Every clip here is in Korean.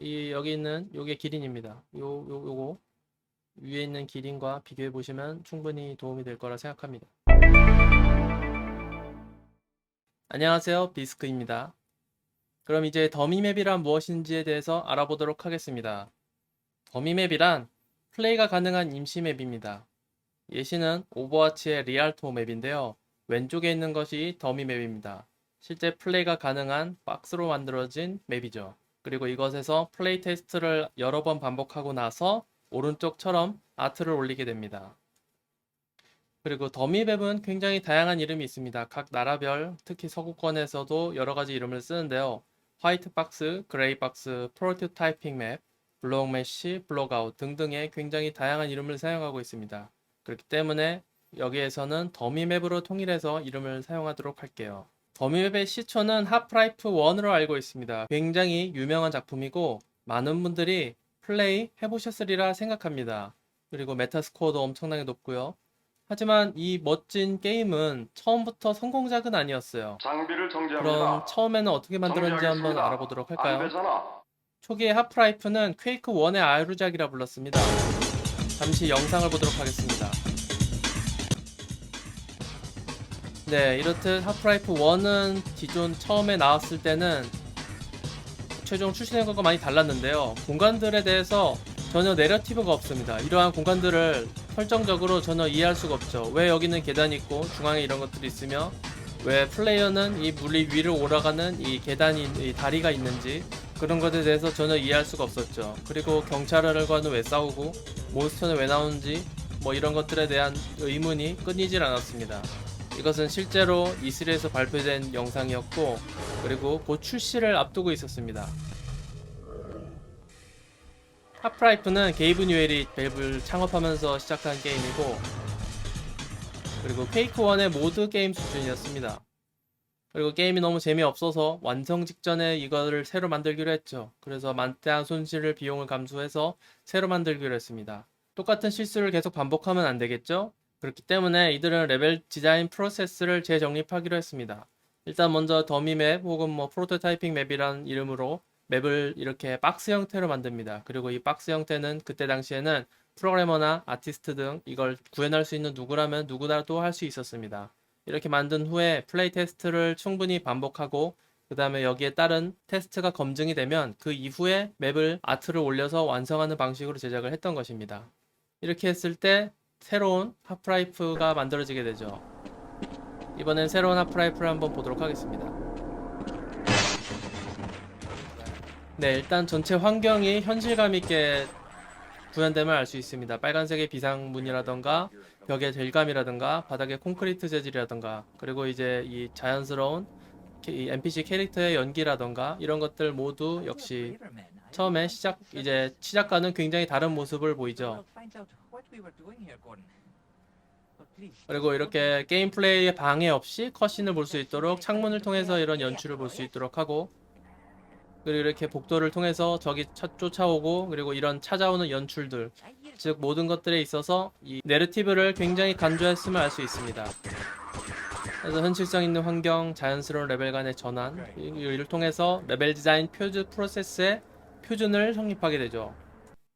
여기 있는 요게 기린입니다. 요거 위에 있는 기린과 비교해 보시면 충분히 도움이 될 거라 생각합니다. 안녕하세요, 비스크입니다. 그럼 이제 더미맵이란 무엇인지에 대해서 알아보도록 하겠습니다. 더미맵이란 플레이가 가능한 임시맵입니다. 예시는 오버워치의 리알토 맵인데요. 왼쪽에 있는 것이 더미맵입니다. 실제 플레이가 가능한 박스로 만들어진 맵이죠. 그리고 이것에서 플레이 테스트를 여러 번 반복하고 나서 오른쪽처럼 아트를 올리게 됩니다. 그리고 더미맵은 굉장히 다양한 이름이 있습니다. 각 나라별, 특히 서구권에서도 여러 가지 이름을 쓰는데요. 화이트 박스, 그레이 박스, 프로토타이핑 맵, 블록 메쉬, 블록 아웃 등등의 굉장히 다양한 이름을 사용하고 있습니다. 그렇기 때문에 여기에서는 더미맵으로 통일해서 이름을 사용하도록 할게요. 더미맵의 시초는 하프라이프 1으로 알고 있습니다. 굉장히 유명한 작품이고 많은 분들이 플레이 해보셨으리라 생각합니다. 그리고 메타스코어도 엄청나게 높고요. 하지만 이 멋진 게임은 처음부터 성공작은 아니었어요. 장비를 그럼 정지합니다. 처음에는 어떻게 만들었는지 한번 정지하겠습니다. 알아보도록 안 할까요? 되잖아. 초기의 하프라이프는 퀘이크 1의 아류작이라 불렀습니다. 잠시 영상을 보도록 하겠습니다. 네, 이렇듯 하프라이프 1은 기존 처음에 나왔을 때는 최종 출시된 것과 많이 달랐는데요. 공간들에 대해서 전혀 내러티브가 없습니다. 이러한 공간들을 설정적으로 전혀 이해할 수가 없죠. 왜 여기는 계단이 있고 중앙에 이런 것들이 있으며 왜 플레이어는 이 물 위를 올라가는 이 계단이 이 다리가 있는지 그런 것에 대해서 전혀 이해할 수가 없었죠. 그리고 경찰과는 왜 싸우고 몬스터는 왜 나오는지 뭐 이런 것들에 대한 의문이 끊이질 않았습니다. 이것은 실제로 E3에서 발표된 영상이었고 그리고 곧 출시를 앞두고 있었습니다. 하프라이프는 게이브 뉴엘이 밸브를 창업하면서 시작한 게임이고 그리고 퀘이크1의 모드 게임 수준이었습니다. 그리고 게임이 너무 재미없어서 완성 직전에 이거를 새로 만들기로 했죠. 그래서 만대한 손실을 비용을 감수해서 새로 만들기로 했습니다. 똑같은 실수를 계속 반복하면 안 되겠죠? 그렇기 때문에 이들은 레벨 디자인 프로세스를 재정립하기로 했습니다. 일단 먼저 더미 맵 혹은 뭐 프로토타이핑 맵이란 이름으로 맵을 이렇게 박스 형태로 만듭니다. 그리고 이 박스 형태는 그때 당시에는 프로그래머나 아티스트 등 이걸 구현할 수 있는 누구라면 누구나도 할 수 있었습니다. 이렇게 만든 후에 플레이 테스트를 충분히 반복하고 그 다음에 여기에 따른 테스트가 검증이 되면 그 이후에 맵을 아트를 올려서 완성하는 방식으로 제작을 했던 것입니다. 이렇게 했을 때 새로운 하프라이프가 만들어지게 되죠. 이번엔 새로운 하프라이프를 한번 보도록 하겠습니다. 네, 일단 전체 환경이 현실감 있게 구현됨을 알 수 있습니다. 빨간색의 비상문이라던가 벽의 델감이라던가 바닥의 콘크리트 재질이라던가 그리고 이제 이 자연스러운 이 NPC 캐릭터의 연기라던가 이런 것들 모두 역시 처음에 이제 시작과는 굉장히 다른 모습을 보이죠. 그리고 이렇게 게임 플레이에 방해 없이 컷신을 볼 수 있도록 창문을 통해서 이런 연출을 볼 수 있도록 하고 그리고 이렇게 복도를 통해서 적이 쫓아오고 그리고 이런 찾아오는 연출들 즉 모든 것들에 있어서 이 내러티브를 굉장히 간주했음을 알 수 있습니다. 그래서 현실성 있는 환경, 자연스러운 레벨 간의 전환 이를 통해서 레벨 디자인 표준 프로세스의 표준을 성립하게 되죠.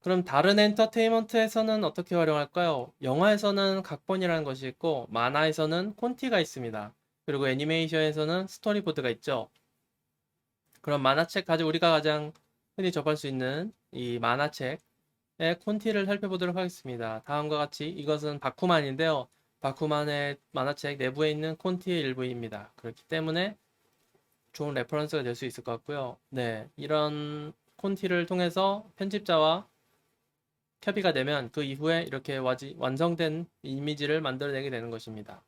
그럼 다른 엔터테인먼트에서는 어떻게 활용할까요? 영화에서는 각본이라는 것이 있고 만화에서는 콘티가 있습니다. 그리고 애니메이션에서는 스토리보드가 있죠. 그럼 만화책 우리가 가장 흔히 접할 수 있는 이 만화책의 콘티를 살펴보도록 하겠습니다. 다음과 같이 이것은 바쿠만인데요. 바쿠만의 만화책 내부에 있는 콘티의 일부입니다. 그렇기 때문에 좋은 레퍼런스가 될 수 있을 것 같고요. 네, 이런 콘티를 통해서 편집자와 협의가 되면 그 이후에 이렇게 완성된 이미지를 만들어내게 되는 것입니다.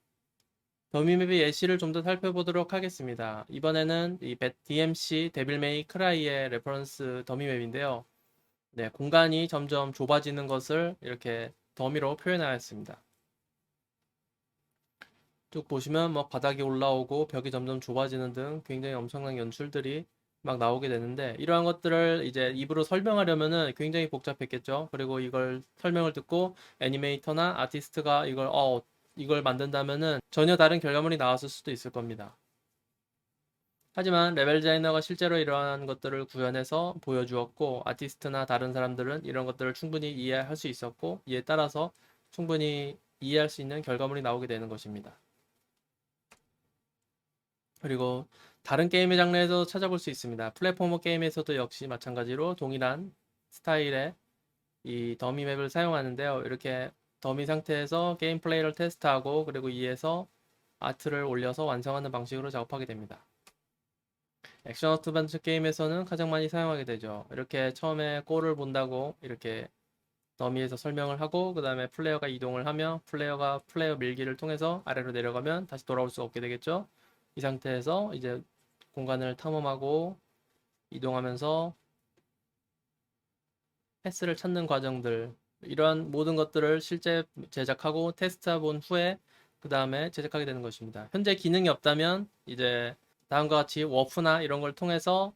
더미맵의 예시를 좀 더 살펴보도록 하겠습니다. 이번에는 이 DMC 데빌메이 크라이의 레퍼런스 더미맵인데요. 네, 공간이 점점 좁아지는 것을 이렇게 더미로 표현하였습니다. 쭉 보시면 뭐 바닥이 올라오고 벽이 점점 좁아지는 등 굉장히 엄청난 연출들이 막 나오게 되는데 이러한 것들을 이제 입으로 설명하려면은 굉장히 복잡했겠죠. 그리고 이걸 설명을 듣고 애니메이터나 아티스트가 이걸 만든다면은 전혀 다른 결과물이 나왔을 수도 있을 겁니다. 하지만 레벨 디자이너가 실제로 이러한 것들을 구현해서 보여주었고 아티스트나 다른 사람들은 이런 것들을 충분히 이해할 수 있었고 이에 따라서 충분히 이해할 수 있는 결과물이 나오게 되는 것입니다. 그리고 다른 게임의 장르에서 찾아볼 수 있습니다. 플랫포머 게임에서도 역시 마찬가지로 동일한 스타일의 이 더미 맵을 사용하는데요. 이렇게 더미 상태에서 게임 플레이를 테스트하고 그리고 이에서 아트를 올려서 완성하는 방식으로 작업하게 됩니다. 액션 어드벤처 게임에서는 가장 많이 사용하게 되죠. 이렇게 처음에 골을 본다고 이렇게 더미에서 설명을 하고 그 다음에 플레이어가 이동을 하며 플레이어가 플레이어 밀기를 통해서 아래로 내려가면 다시 돌아올 수 없게 되겠죠. 이 상태에서 이제 공간을 탐험하고 이동하면서 패스를 찾는 과정들 이러한 모든 것들을 실제 제작하고 테스트해 본 후에 그 다음에 제작하게 되는 것입니다. 현재 기능이 없다면 이제 다음과 같이 워프나 이런 걸 통해서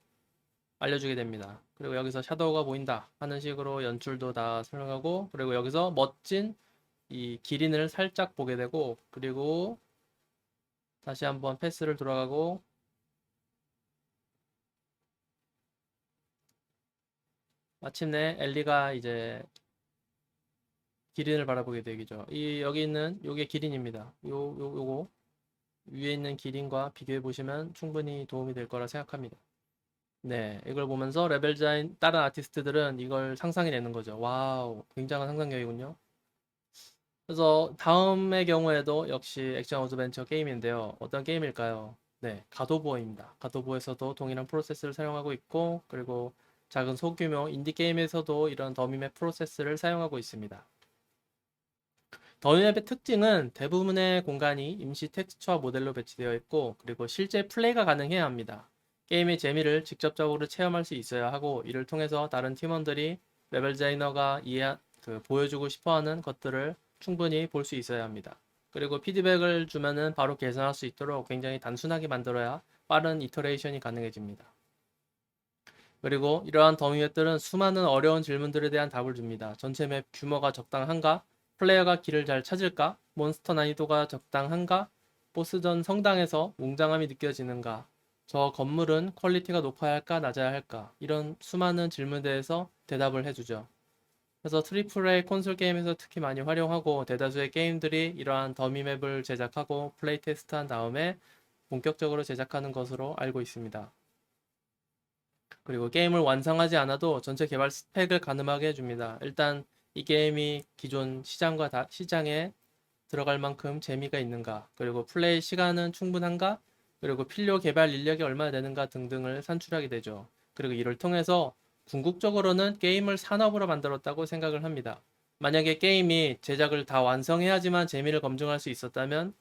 알려주게 됩니다. 그리고 여기서 샤도우가 보인다 하는 식으로 연출도 다 설명하고 그리고 여기서 멋진 이 기린을 살짝 보게 되고 그리고 다시 한번 패스를 돌아가고 마침내 엘리가 이제 기린을 바라보게 되죠. 이 여기 있는 요게 기린입니다. 요거 위에 있는 기린과 비교해 보시면 충분히 도움이 될 거라 생각합니다. 네, 이걸 보면서 레벨 디자인 다른 아티스트들은 이걸 상상해내는 거죠. 와우, 굉장한 상상력이군요. 그래서 다음의 경우에도 역시 액션 어드벤처 게임인데요. 어떤 게임일까요? 네, 갓오브워입니다. 갓오브워에서도 동일한 프로세스를 사용하고 있고 그리고 작은 소규모 인디 게임에서도 이런 더미맵 프로세스를 사용하고 있습니다. 더미맵의 특징은 대부분의 공간이 임시 텍스처와 모델로 배치되어 있고 그리고 실제 플레이가 가능해야 합니다. 게임의 재미를 직접적으로 체험할 수 있어야 하고 이를 통해서 다른 팀원들이 레벨 디자이너가 보여주고 싶어하는 것들을 충분히 볼 수 있어야 합니다. 그리고 피드백을 주면은 바로 개선할 수 있도록 굉장히 단순하게 만들어야 빠른 이터레이션이 가능해집니다. 그리고 이러한 더미맵들은 수많은 어려운 질문들에 대한 답을 줍니다. 전체 맵 규모가 적당한가? 플레이어가 길을 잘 찾을까? 몬스터 난이도가 적당한가? 보스전 성당에서 웅장함이 느껴지는가? 저 건물은 퀄리티가 높아야 할까? 낮아야 할까? 이런 수많은 질문에 대해서 대답을 해주죠. 그래서 트리플 A 콘솔 게임에서 특히 많이 활용하고 대다수의 게임들이 이러한 더미 맵을 제작하고 플레이 테스트한 다음에 본격적으로 제작하는 것으로 알고 있습니다. 그리고 게임을 완성하지 않아도 전체 개발 스펙을 가늠하게 해줍니다. 일단 이 게임이 기존 시장에 들어갈 만큼 재미가 있는가, 그리고 플레이 시간은 충분한가, 그리고 필요 개발 인력이 얼마나 되는가 등등을 산출하게 되죠. 그리고 이를 통해서 궁극적으로는 게임을 산업으로 만들었다고 생각을 합니다. 만약에 게임이 제작을 다 완성해야지만 재미를 검증할 수 있었다면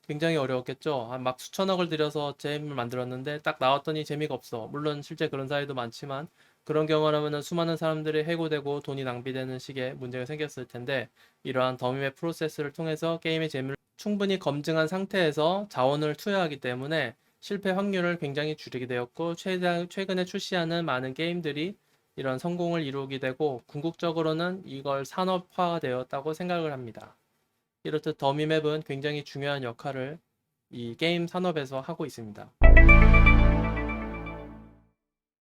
굉장히 어려웠겠죠. 막 수천억을 들여서 게임을 만들었는데 딱 나왔더니 재미가 없어. 물론 실제 그런 사례도 많지만 그런 경우라면 수많은 사람들이 해고되고 돈이 낭비되는 식의 문제가 생겼을 텐데 이러한 더미맵 프로세스를 통해서 게임의 재미를 충분히 검증한 상태에서 자원을 투여하기 때문에 실패 확률을 굉장히 줄이게 되었고 최근에 출시하는 많은 게임들이 이런 성공을 이루게 되고 궁극적으로는 이걸 산업화되었다고 생각을 합니다. 이렇듯 더미맵은 굉장히 중요한 역할을 이 게임 산업에서 하고 있습니다.